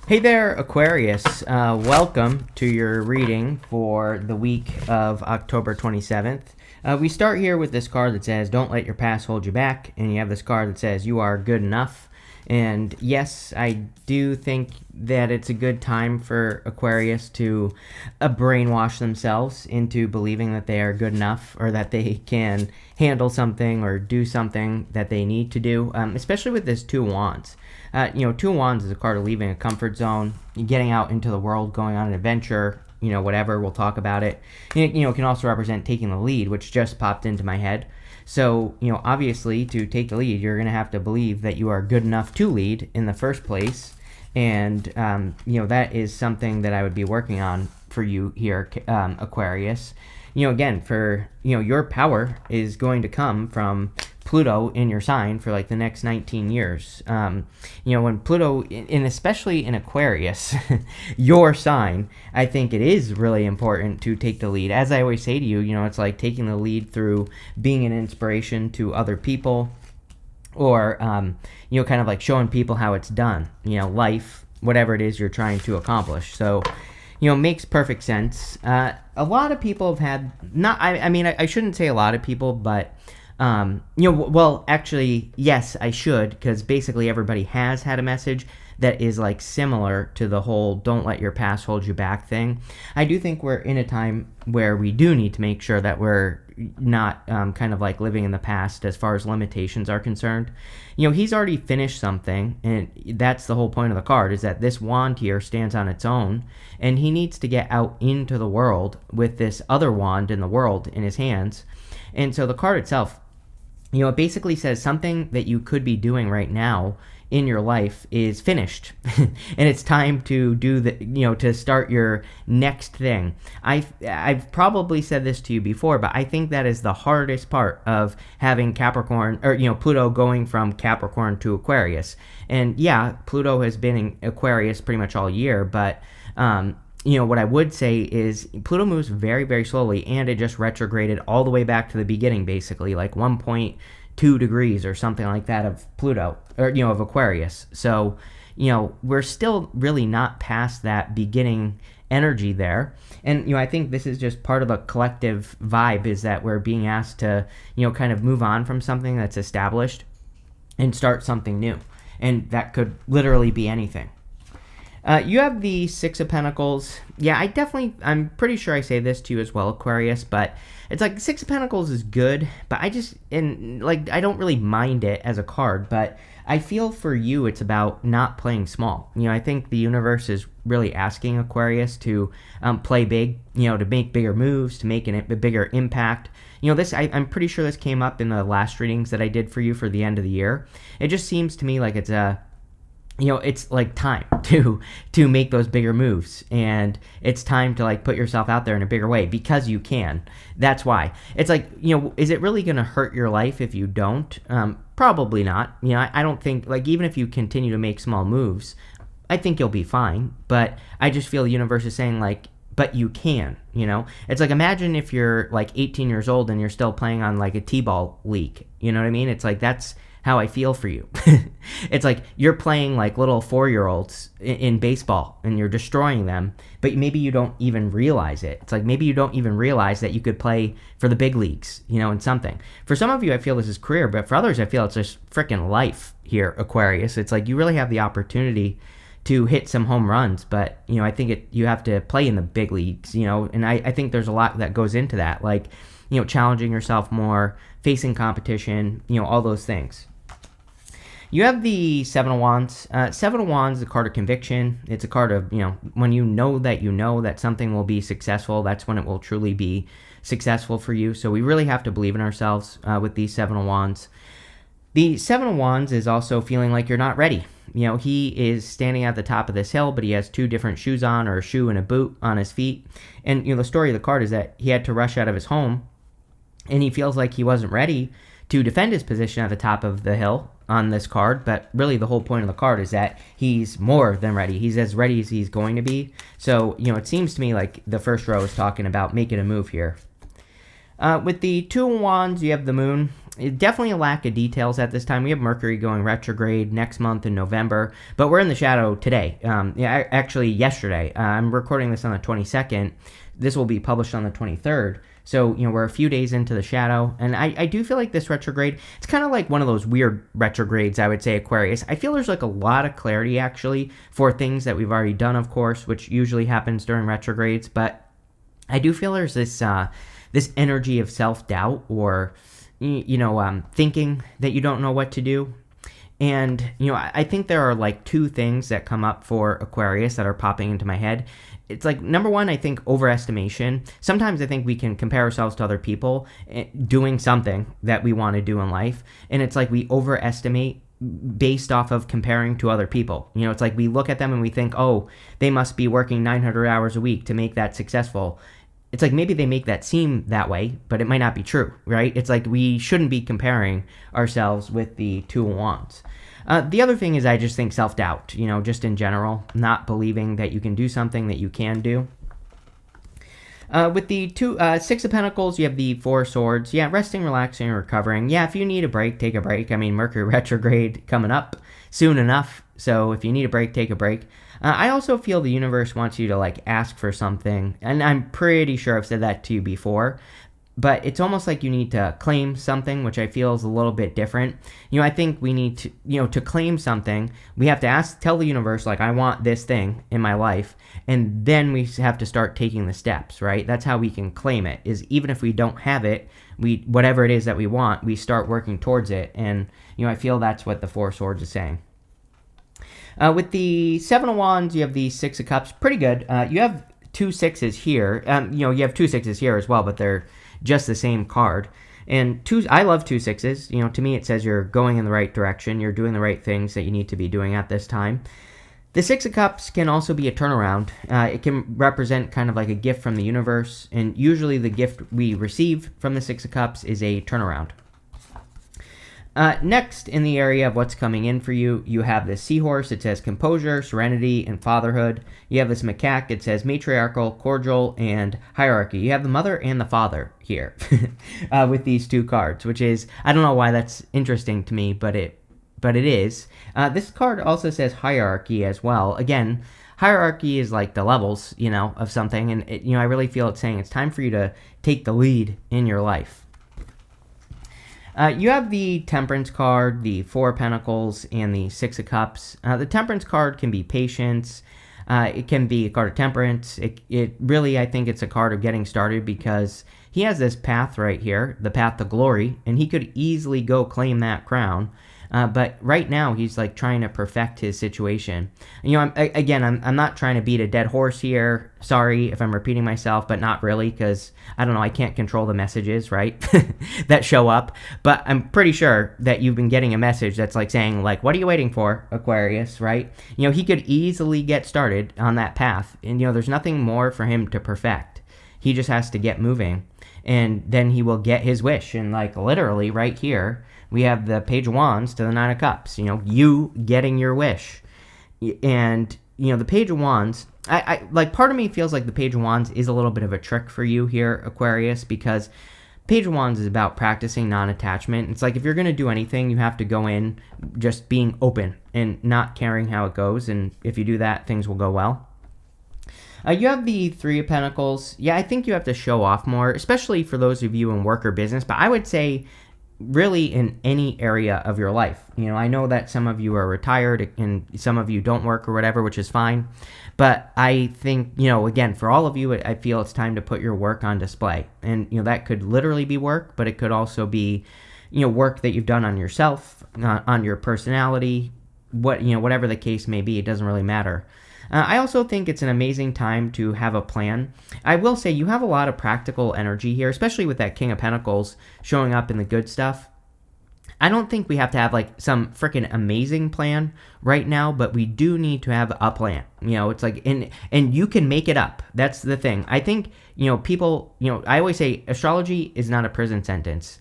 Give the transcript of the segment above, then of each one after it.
Hey there, Aquarius. Welcome to your reading for the week of October 27th. We start here with this card that says, "Don't let your past hold you back," and you have this card that says, "You are good enough." And yes, I do think that it's a good time for Aquarius to brainwash themselves into believing that they are good enough or that they can handle something or do something that they need to do, especially with this Two of Wands. Two of Wands is a card of leaving a comfort zone, getting out into the world, going on an adventure, whatever, we'll talk about it. It can also represent taking the lead, which just popped into my head. So, obviously, to take the lead, you're going to have to believe that you are good enough to lead in the first place. And, that is something that I would be working on for you here, Aquarius. Again, for, your power is going to come from Pluto in your sign for like the next 19 years. When Pluto, and especially in Aquarius, your sign, I think it is really important to take the lead. As I always say to you, it's like taking the lead through being an inspiration to other people, or, kind of like showing people how it's done, life, whatever it is you're trying to accomplish. So, makes perfect sense. A lot of people have had, I shouldn't say a lot of people, but actually, yes, I should, because basically everybody has had a message that is like similar to the whole "don't let your past hold you back" thing. I do think we're in a time where we do need to make sure that we're not kind of like living in the past as far as limitations are concerned. He's already finished something, and that's the whole point of the card, is that this wand here stands on its own, and he needs to get out into the world with this other wand in the world in his hands. And so the card itself, it basically says something that you could be doing right now in your life is finished, and it's time to do to start your next thing. I've probably said this to you before, but I think that is the hardest part of having Capricorn, or Pluto going from Capricorn to Aquarius. And yeah, Pluto has been in Aquarius pretty much all year, but what I would say is Pluto moves very, very slowly, and it just retrograded all the way back to the beginning, basically, like 1.2 degrees or something like that of Pluto, or, of Aquarius. So, we're still really not past that beginning energy there. And, I think this is just part of a collective vibe, is that we're being asked to, kind of move on from something that's established and start something new. And that could literally be anything. You have the Six of Pentacles. Yeah, I'm pretty sure I say this to you as well, Aquarius, but it's like Six of Pentacles is good, but I don't really mind it as a card, but I feel for you it's about not playing small. I think the universe is really asking Aquarius to play big, to make bigger moves, to make a bigger impact. I'm pretty sure this came up in the last readings that I did for you for the end of the year. It just seems to me like it's it's like time to make those bigger moves, and it's time to like put yourself out there in a bigger way, because you can. That's why. It's like, is it really going to hurt your life if you don't? Probably not. I don't think, like, even if you continue to make small moves, I think you'll be fine. But I just feel the universe is saying, like, but you can, It's like, imagine if you're like 18 years old and you're still playing on like a T-ball league. You know what I mean? It's like, that's how I feel for you. It's like you're playing like little 4-year-olds in baseball, and you're destroying them, but maybe you don't even realize it. It's like, maybe you don't even realize that you could play for the big leagues, in something. For some of you, I feel this is career, but for others, I feel it's just freaking life here, Aquarius. It's like you really have the opportunity to hit some home runs, but, I think you have to play in the big leagues, and I think there's a lot that goes into that, like, challenging yourself more, facing competition, all those things. You have the Seven of Wands. Seven of Wands is a card of conviction. It's a card of, when you know that something will be successful, that's when it will truly be successful for you. So we really have to believe in ourselves with these Seven of Wands. The Seven of Wands is also feeling like you're not ready. He is standing at the top of this hill, but he has two different shoes on, or a shoe and a boot on his feet. And, the story of the card is that he had to rush out of his home, and he feels like he wasn't ready to defend his position at the top of the hill on this card. But really the whole point of the card is that he's more than ready. He's as ready as he's going to be. So, it seems to me like the first row is talking about making a move here. With the Two of Wands, you have the Moon. Definitely a lack of details at this time. We have Mercury going retrograde next month in November, but we're in the shadow today. Actually, yesterday. I'm recording this on the 22nd. This will be published on the 23rd. So, we're a few days into the shadow, and I do feel like this retrograde, it's kind of like one of those weird retrogrades, I would say, Aquarius. I feel there's like a lot of clarity, actually, for things that we've already done, of course, which usually happens during retrogrades, but I do feel there's this energy of self-doubt or, thinking that you don't know what to do. And, I think there are like two things that come up for Aquarius that are popping into my head. It's like, number one, I think overestimation. Sometimes I think we can compare ourselves to other people doing something that we want to do in life. And it's like we overestimate based off of comparing to other people. It's like we look at them and we think, oh, they must be working 900 hours a week to make that successful. It's like maybe they make that seem that way, but it might not be true, right? It's like we shouldn't be comparing ourselves with the Two of Wands. The other thing is I just think self-doubt, just in general, not believing that you can do something that you can do. With the Six of Pentacles, you have the Four of Swords. Yeah, resting, relaxing, recovering. Yeah, if you need a break, take a break. I mean, Mercury retrograde coming up soon enough. So if you need a break, take a break. I also feel the universe wants you to like ask for something. And I'm pretty sure I've said that to you before. But it's almost like you need to claim something, which I feel is a little bit different. I think we need to, to claim something, we have to tell the universe, like, I want this thing in my life. And then we have to start taking the steps, right? That's how we can claim it, is even if we don't have it, whatever it is that we want, we start working towards it. And, I feel that's what the Four of Swords is saying. With the Seven of Wands, you have the Six of Cups. Pretty good. You have two sixes here. You have two sixes here as well, but they're just the same card. And I love two sixes. To me, it says you're going in the right direction. You're doing the right things that you need to be doing at this time. The Six of Cups can also be a turnaround. It can represent kind of like a gift from the universe. And usually the gift we receive from the Six of Cups is a turnaround. Next, in the area of what's coming in for you, you have this seahorse. It says composure, serenity, and fatherhood. You have this macaque. It says matriarchal, cordial, and hierarchy. You have the mother and the father here with these two cards, which is, I don't know why that's interesting to me, but it is. This card also says hierarchy as well. Again, hierarchy is like the levels, of something, and I really feel it's saying it's time for you to take the lead in your life. You have the Temperance card, the Four of Pentacles, and the Six of Cups. The Temperance card can be patience. It can be a card of temperance. It really, I think it's a card of getting started because he has this path right here, the path to glory, and he could easily go claim that crown. But right now, he's like trying to perfect his situation. I'm not trying to beat a dead horse here. Sorry if I'm repeating myself, but not really, because I don't know, I can't control the messages, right, that show up. But I'm pretty sure that you've been getting a message that's like saying, like, what are you waiting for, Aquarius, right? He could easily get started on that path. And, there's nothing more for him to perfect. He just has to get moving. And then he will get his wish. And, like, literally right here, we have the Page of Wands to the Nine of Cups, you getting your wish. And, the Page of Wands, I like, part of me feels like the Page of Wands is a little bit of a trick for you here, Aquarius, because Page of Wands is about practicing non-attachment. It's like if you're going to do anything, you have to go in just being open and not caring how it goes. And if you do that, things will go well. You have the Three of Pentacles. Yeah, I think you have to show off more, especially for those of you in work or business. But I would say really in any area of your life. I know that some of you are retired and some of you don't work or whatever, which is fine. But I think, again, for all of you, I feel it's time to put your work on display. And, that could literally be work, but it could also be, work that you've done on yourself, on your personality, whatever the case may be. It doesn't really matter. I also think it's an amazing time to have a plan. I will say you have a lot of practical energy here, especially with that King of Pentacles showing up in the good stuff. I don't think we have to have like some freaking amazing plan right now, but we do need to have a plan. It's like, and you can make it up. That's the thing. I think, people, I always say astrology is not a prison sentence.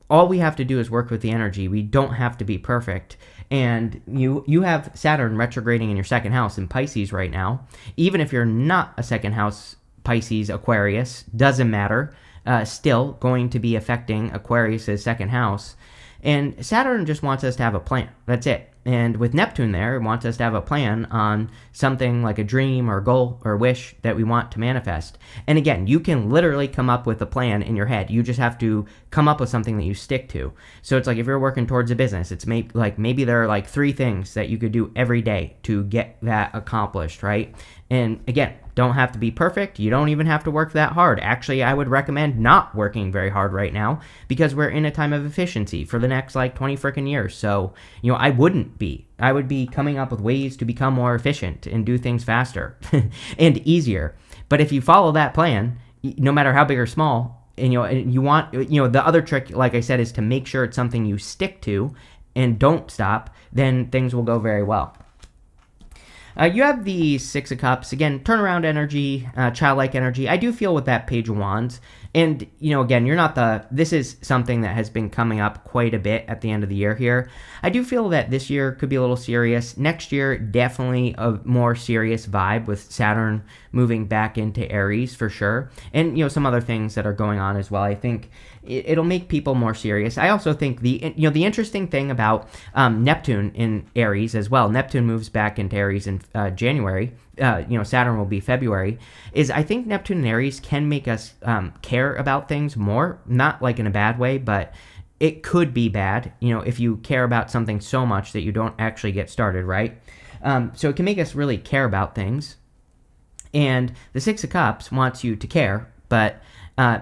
All we have to do is work with the energy. We don't have to be perfect. And you have Saturn retrograding in your second house in Pisces right now. Even if you're not a second house Pisces Aquarius, doesn't matter. still going to be affecting Aquarius's second house. And Saturn just wants us to have a plan. That's it. And with Neptune there, it wants us to have a plan on something like a dream or a goal or a wish that we want to manifest. And again, you can literally come up with a plan in your head. You just have to come up with something that you stick to. So it's like if you're working towards a business, it's maybe there are like 3 things that you could do every day to get that accomplished, right? And again, don't have to be perfect. You don't even have to work that hard. Actually, I would recommend not working very hard right now because we're in a time of efficiency for the next like 20 freaking years. So, I wouldn't be. I would be coming up with ways to become more efficient and do things faster and easier. But if you follow that plan, no matter how big or small, and you want, the other trick, like I said, is to make sure it's something you stick to and don't stop, then things will go very well. You have the Six of Cups. Again, turnaround energy, childlike energy. I do feel with that Page of Wands. And, again, this is something that has been coming up quite a bit at the end of the year here. I do feel that this year could be a little serious. Next year, definitely a more serious vibe with Saturn moving back into Aries for sure. And, some other things that are going on as well. I think it'll make people more serious. I also think the interesting thing about Neptune in Aries as well, Neptune moves back into Aries in January, Saturn will be February, is I think Neptune and Aries can make us care about things more, not like in a bad way, but it could be bad, if you care about something so much that you don't actually get started, right? So it can make us really care about things. And the Six of Cups wants you to care, but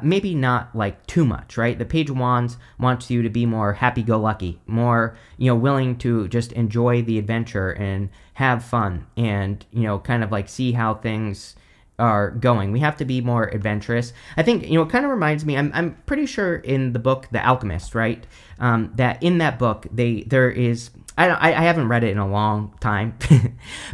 maybe not like too much, right? The Page of Wands wants you to be more happy-go-lucky, more, willing to just enjoy the adventure and have fun and, kind of like see how things are going. We have to be more adventurous. I think, it kind of reminds me, I'm pretty sure in the book, The Alchemist, right? That in that book, there is, I haven't read it in a long time,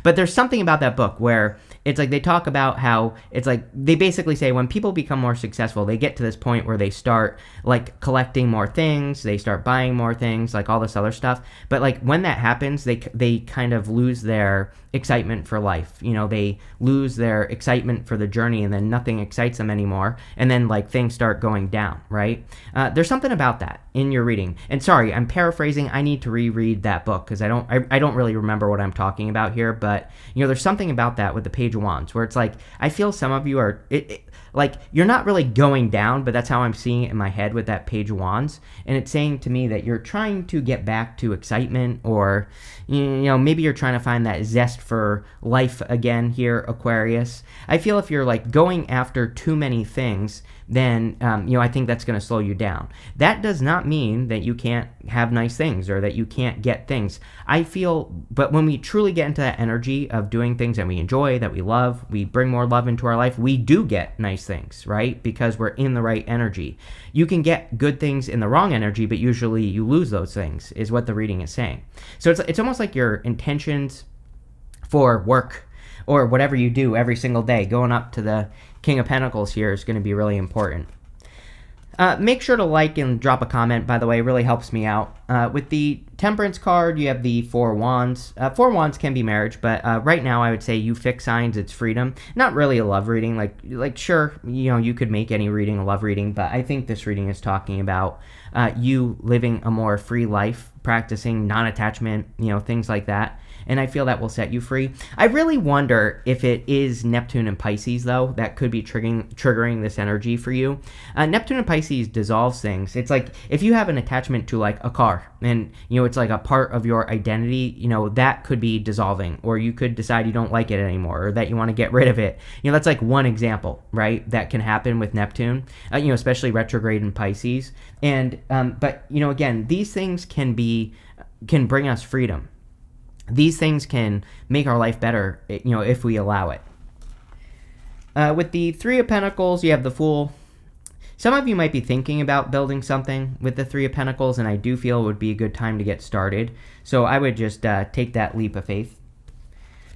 but there's something about that book where it's like they talk about how it's like they basically say when people become more successful, they get to this point where they start like collecting more things, they start buying more things, like all this other stuff. But like when that happens, they kind of lose their excitement for life. They lose their excitement for the journey, and then nothing excites them anymore. And then like things start going down, right? There's something about that in your reading. And sorry, I'm paraphrasing. I need to reread that book because I don't really remember what I'm talking about here. But there's something about that with the Page of Wands where it's like I feel some of you are like you're not really going down, but that's how I'm seeing it in my head with that Page of Wands. And it's saying to me that you're trying to get back to excitement, or maybe you're trying to find that zest for life again here, Aquarius. I feel if you're like going after too many things, then I think that's going to slow you down. That does not mean that you can't have nice things or that you can't get things. I feel, but when we truly get into that energy of doing things that we enjoy, that we love, we bring more love into our life, we do get nice things, right? Because we're in the right energy. You can get good things in the wrong energy, but usually you lose those things, is what the reading is saying. So it's almost like your intentions for work or whatever you do every single day, going up to the King of Pentacles here is going to be really important. Make sure to like and drop a comment, by the way. It really helps me out. With the Temperance card, you have the Four of Wands. Four of Wands can be marriage, but right now I would say you fix signs, it's freedom. Not really a love reading. Like sure, you could make any reading a love reading, but I think this reading is talking about you living a more free life, practicing non-attachment, things like that. And I feel that will set you free. I really wonder if it is Neptune and Pisces, though, that could be triggering this energy for you. Neptune and Pisces dissolves things. It's like if you have an attachment to like a car and, it's like a part of your identity, that could be dissolving. Or you could decide you don't like it anymore or that you want to get rid of it. That's like one example, right, that can happen with Neptune, especially retrograde in Pisces. And, but, again, these things can bring us freedom. These things can make our life better, if we allow it. With the Three of Pentacles, you have the Fool. Some of you might be thinking about building something with the Three of Pentacles, and I do feel it would be a good time to get started. So I would just take that leap of faith.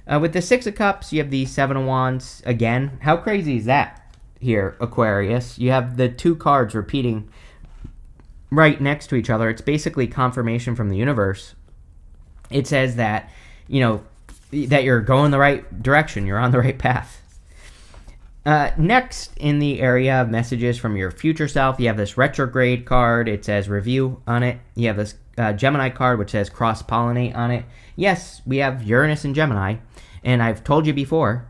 With the Six of Cups, you have the Seven of Wands. Again, how crazy is that here, Aquarius? You have the two cards repeating right next to each other. It's basically confirmation from the universe. It says that, that you're going the right direction. You're on the right path. Next, in the area of messages from your future self, you have this retrograde card. It says review on it. You have this Gemini card, which says cross pollinate on it. Yes, we have Uranus and Gemini. And I've told you before,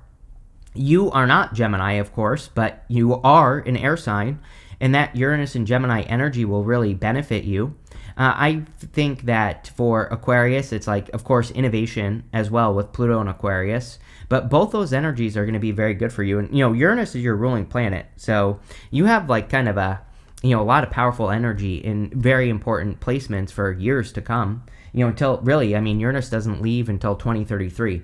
you are not Gemini, of course, but you are an air sign. And that Uranus and Gemini energy will really benefit you. I think that for Aquarius, it's like, of course, innovation as well with Pluto and Aquarius. But both those energies are going to be very good for you. And, Uranus is your ruling planet. So you have like kind of a lot of powerful energy in very important placements for years to come. Until really, Uranus doesn't leave until 2033.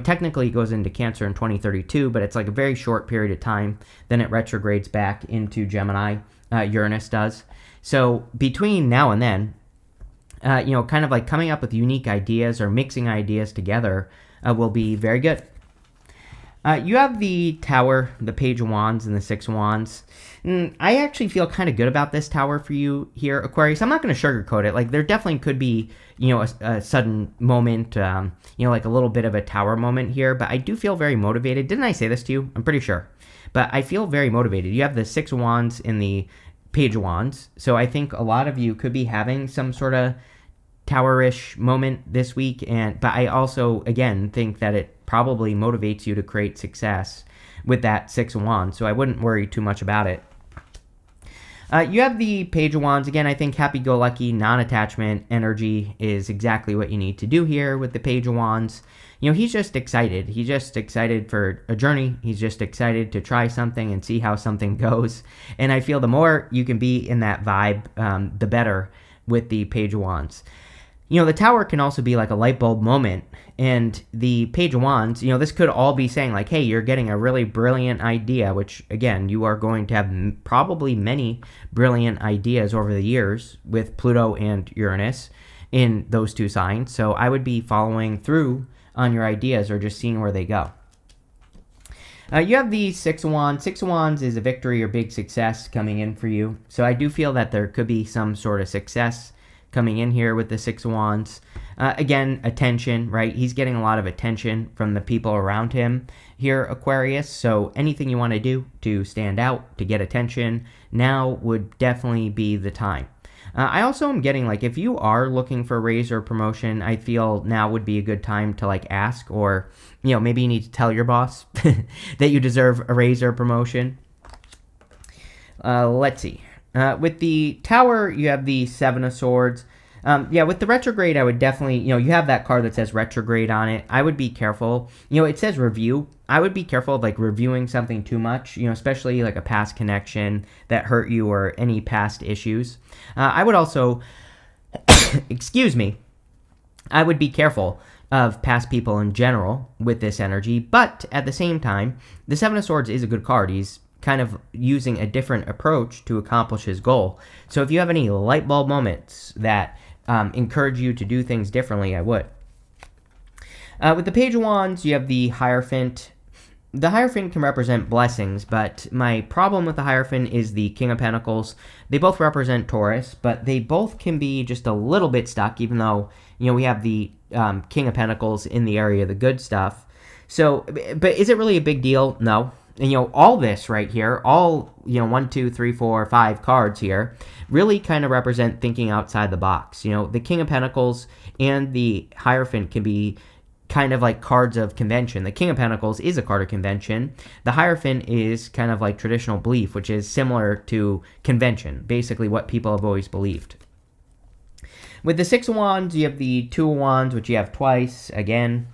Technically it goes into Cancer in 2032, but it's like a very short period of time. Then it retrogrades back into Gemini. Uranus does. So between now and then, kind of like coming up with unique ideas or mixing ideas together will be very good. You have the Tower, the Page of Wands, and the Six of Wands. I actually feel kind of good about this Tower for you here, Aquarius. I'm not going to sugarcoat it. Like, there definitely could be, a sudden moment, like a little bit of a Tower moment here. But I do feel very motivated. Didn't I say this to you? I'm pretty sure. But I feel very motivated. You have the Six of Wands and the Page of Wands. So I think a lot of you could be having some sort of Tower-ish moment this week. But I also, again, think that it probably motivates you to create success with that Six of Wands, so I wouldn't worry too much about it. You have the Page of Wands. Again, I think happy-go-lucky, non-attachment energy is exactly what you need to do here with the Page of Wands. He's just excited. He's just excited for a journey. He's just excited to try something and see how something goes. And I feel the more you can be in that vibe, the better with the Page of Wands. The Tower can also be like a light bulb moment, and the Page of Wands, this could all be saying like, hey, you're getting a really brilliant idea, which, again, you are going to have probably many brilliant ideas over the years with Pluto and Uranus in those two signs, so I would be following through on your ideas or just seeing where they go. You have the Six of Wands. Six of Wands is a victory or big success coming in for you, so I do feel that there could be some sort of success coming in here with the Six of Wands. Again, attention, right? He's getting a lot of attention from the people around him here, Aquarius. So anything you want to do to stand out, to get attention, now would definitely be the time. I also am getting, like, if you are looking for a raise or promotion, I feel now would be a good time to, like, ask, or, maybe you need to tell your boss that you deserve a raise or promotion. Let's see. With the Tower, you have the Seven of Swords. With the retrograde, I would definitely, you have that card that says retrograde on it. I would be careful. It says review. I would be careful of, like, reviewing something too much, especially, like, a past connection that hurt you or any past issues. I would also, excuse me, I would be careful of past people in general with this energy. But at the same time, the Seven of Swords is a good card. He's kind of using a different approach to accomplish his goal. So if you have any light bulb moments that encourage you to do things differently, I would. With the Page of Wands, you have the Hierophant. The Hierophant can represent blessings, but my problem with the Hierophant is the King of Pentacles. They both represent Taurus, but they both can be just a little bit stuck, even though, we have the King of Pentacles in the area of the good stuff. So, but is it really a big deal? No. And, all this right here, all, 1, 2, 3, 4, 5 cards here really kind of represent thinking outside the box. The King of Pentacles and the Hierophant can be kind of like cards of convention. The King of Pentacles is a card of convention. The Hierophant is kind of like traditional belief, which is similar to convention, basically what people have always believed. With the Six of Wands, you have the Two of Wands, which you have twice, again,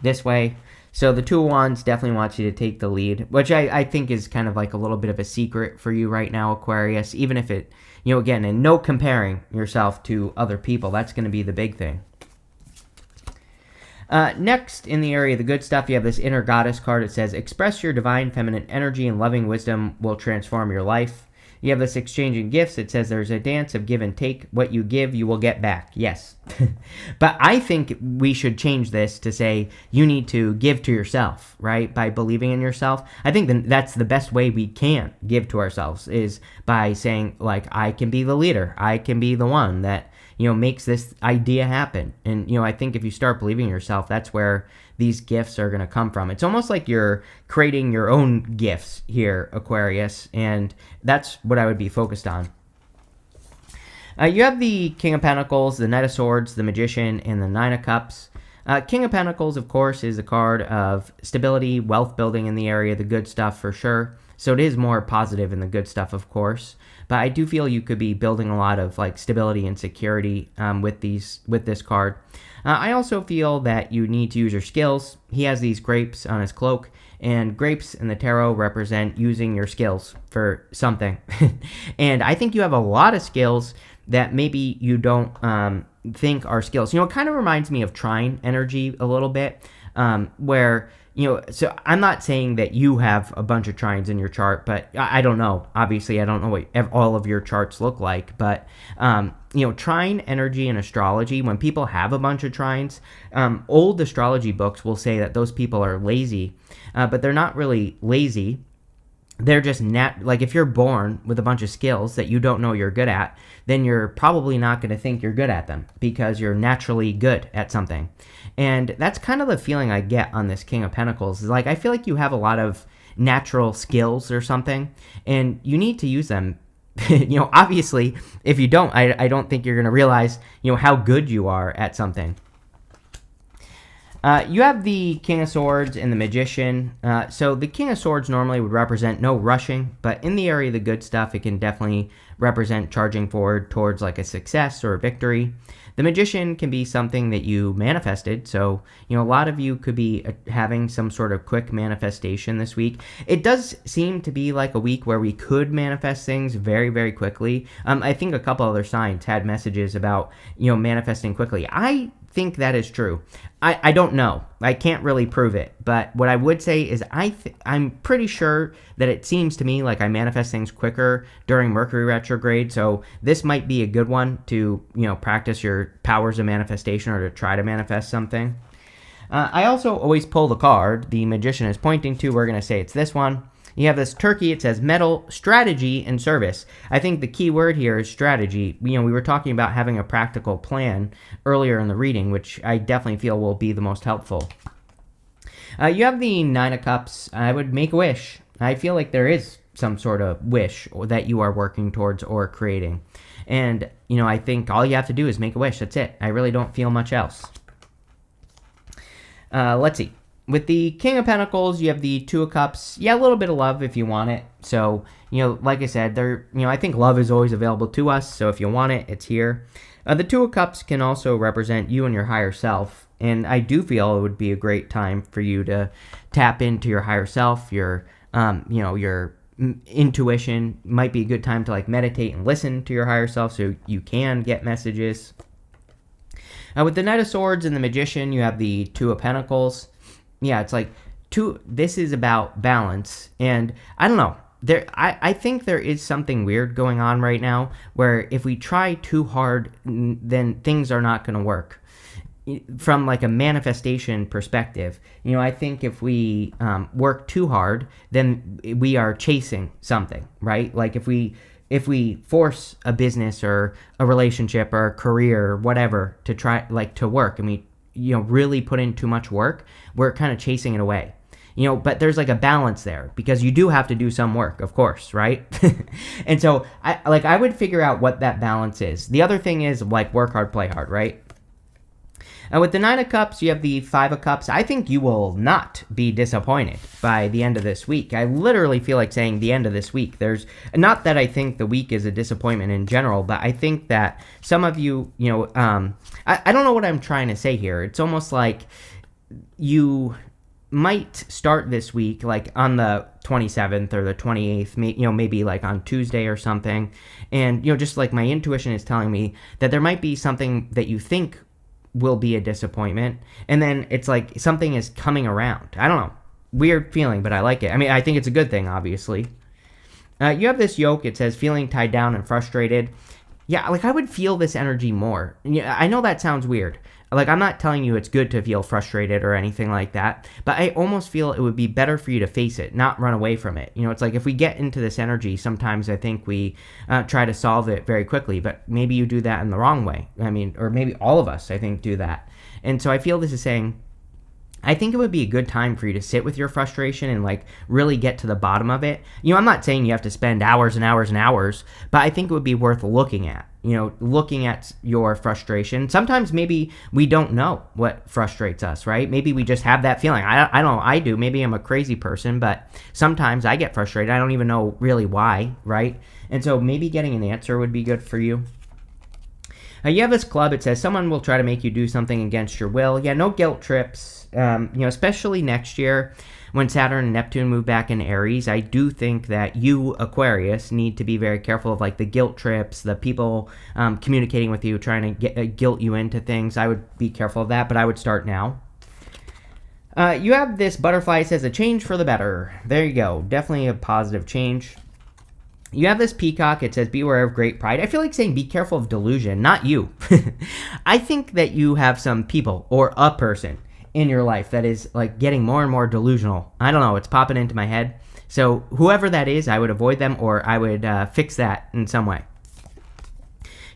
this way. So the Two of Wands definitely wants you to take the lead, which I think is kind of like a little bit of a secret for you right now, Aquarius, even if it, again, and no comparing yourself to other people. That's going to be the big thing. Next, in the area of the good stuff, you have this Inner Goddess card. It says, express your divine feminine energy and loving wisdom will transform your life. You have this exchanging gifts. It says there's a dance of give and take. What you give, you will get back. Yes. But I think we should change this to say you need to give to yourself, right? By believing in yourself. I think that's the best way we can give to ourselves is by saying, like, I can be the leader. I can be the one that, makes this idea happen. And, I think if you start believing in yourself, that's where these gifts are going to come from. It's almost like you're creating your own gifts here, Aquarius, and that's what I would be focused on. You have the King of Pentacles, the Knight of Swords, the Magician, and the Nine of Cups. King of Pentacles, of course, is a card of stability, wealth building in the area, the good stuff for sure. So it is more positive in the good stuff, of course. But I do feel you could be building a lot of like stability and security with this card. I also feel that you need to use your skills. He has these grapes on his cloak, and grapes in the tarot represent using your skills for something. And I think you have a lot of skills that maybe you don't think are skills. It kind of reminds me of trine energy a little bit, where, so I'm not saying that you have a bunch of trines in your chart, but I don't know. Obviously, I don't know what all of your charts look like, but, trine energy in astrology, when people have a bunch of trines, old astrology books will say that those people are lazy, but they're not really lazy. They're just like if you're born with a bunch of skills that you don't know you're good at, then you're probably not going to think you're good at them because you're naturally good at something. And that's kind of the feeling I get on this King of Pentacles. Is like I feel like you have a lot of natural skills or something, and you need to use them. Obviously, if you don't, I don't think you're going to realize, how good you are at something. You have the King of Swords and the Magician. So the King of Swords normally would represent no rushing, but in the area of the good stuff, it can definitely represent charging forward towards like a success or a victory. The Magician can be something that you manifested. So, a lot of you could be having some sort of quick manifestation this week. It does seem to be like a week where we could manifest things very, very quickly. I think a couple other signs had messages about, manifesting quickly. I think that is true. I don't know. I can't really prove it. But what I would say is I'm pretty sure that it seems to me like I manifest things quicker during Mercury retrograde. So this might be a good one to, practice your powers of manifestation or to try to manifest something. I also always pull the card the Magician is pointing to. We're going to say it's this one. You have this turkey. It says metal, strategy, and service. I think the key word here is strategy. We were talking about having a practical plan earlier in the reading, which I definitely feel will be the most helpful. You have the Nine of Cups. I would make a wish. I feel like there is some sort of wish that you are working towards or creating. And, I think all you have to do is make a wish. That's it. I really don't feel much else. Let's see. With the King of Pentacles, you have the Two of Cups. Yeah, a little bit of love if you want it. So, like I said, I think love is always available to us. So if you want it, it's here. The Two of Cups can also represent you and your higher self. And I do feel it would be a great time for you to tap into your higher self, your intuition. Might be a good time to like meditate and listen to your higher self so you can get messages. With the Knight of Swords and the Magician, you have the Two of Pentacles. Yeah, it's like this is about balance, and I don't know. I think there is something weird going on right now where if we try too hard, then things are not going to work. From like a manifestation perspective, I think if we work too hard, then we are chasing something, right? Like if we force a business or a relationship or a career or whatever to try like to work, and we really put in too much work, we're kind of chasing it away. But there's like a balance there because you do have to do some work, of course, right? And so I would figure out what that balance is. The other thing is like work hard, play hard, right? With the Nine of Cups, you have the Five of Cups. I think you will not be disappointed by the end of this week. I literally feel like saying the end of this week. There's not that I think the week is a disappointment in general, but I think that some of you, I don't know what I'm trying to say here. It's almost like you might start this week like on the 27th or the 28th, maybe like on Tuesday or something. And, just like my intuition is telling me that there might be something that you think will be a disappointment, and then it's like something is coming around. I don't know. Weird feeling, but I like it. I mean, I think it's a good thing, obviously. You have this yoke. It says feeling tied down and frustrated. Yeah, like I would feel this energy more. Yeah, I know that sounds weird. Like I'm not telling you it's good to feel frustrated or anything like that, but I almost feel it would be better for you to face it, not run away from it. It's like if we get into this energy, sometimes I think we try to solve it very quickly, but maybe you do that in the wrong way. I mean, or maybe all of us, I think, do that. And so I feel this is saying, I think it would be a good time for you to sit with your frustration and like really get to the bottom of it. I'm not saying you have to spend hours and hours and hours, but I think it would be worth looking at. Looking at your frustration. Sometimes maybe we don't know what frustrates us, right? Maybe we just have that feeling. I don't know. I do. Maybe I'm a crazy person, but sometimes I get frustrated. I don't even know really why, right? And so maybe getting an answer would be good for you. You have this club. It says someone will try to make you do something against your will. Yeah, no guilt trips. Especially next year when Saturn and Neptune move back in Aries. I do think that you, Aquarius, need to be very careful of like the guilt trips, the people communicating with you, trying to guilt you into things. I would be careful of that, but I would start now. You have this butterfly. It says a change for the better. There you go. Definitely a positive change. You have this peacock. It says, beware of great pride. I feel like saying be careful of delusion, not you. I think that you have some people or a person in your life that is like getting more and more delusional. I don't know. It's popping into my head. So whoever that is, I would avoid them, or I would fix that in some way.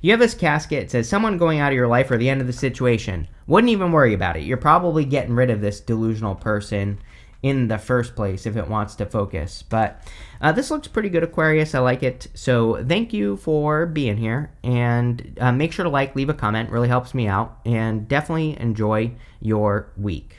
You have this casket. It says someone going out of your life or the end of the situation. Wouldn't even worry about it. You're probably getting rid of this delusional person in the first place if it wants to focus. But this looks pretty good, Aquarius. I like it. So thank you for being here. And make sure to leave a comment. Really helps me out. And definitely enjoy your week.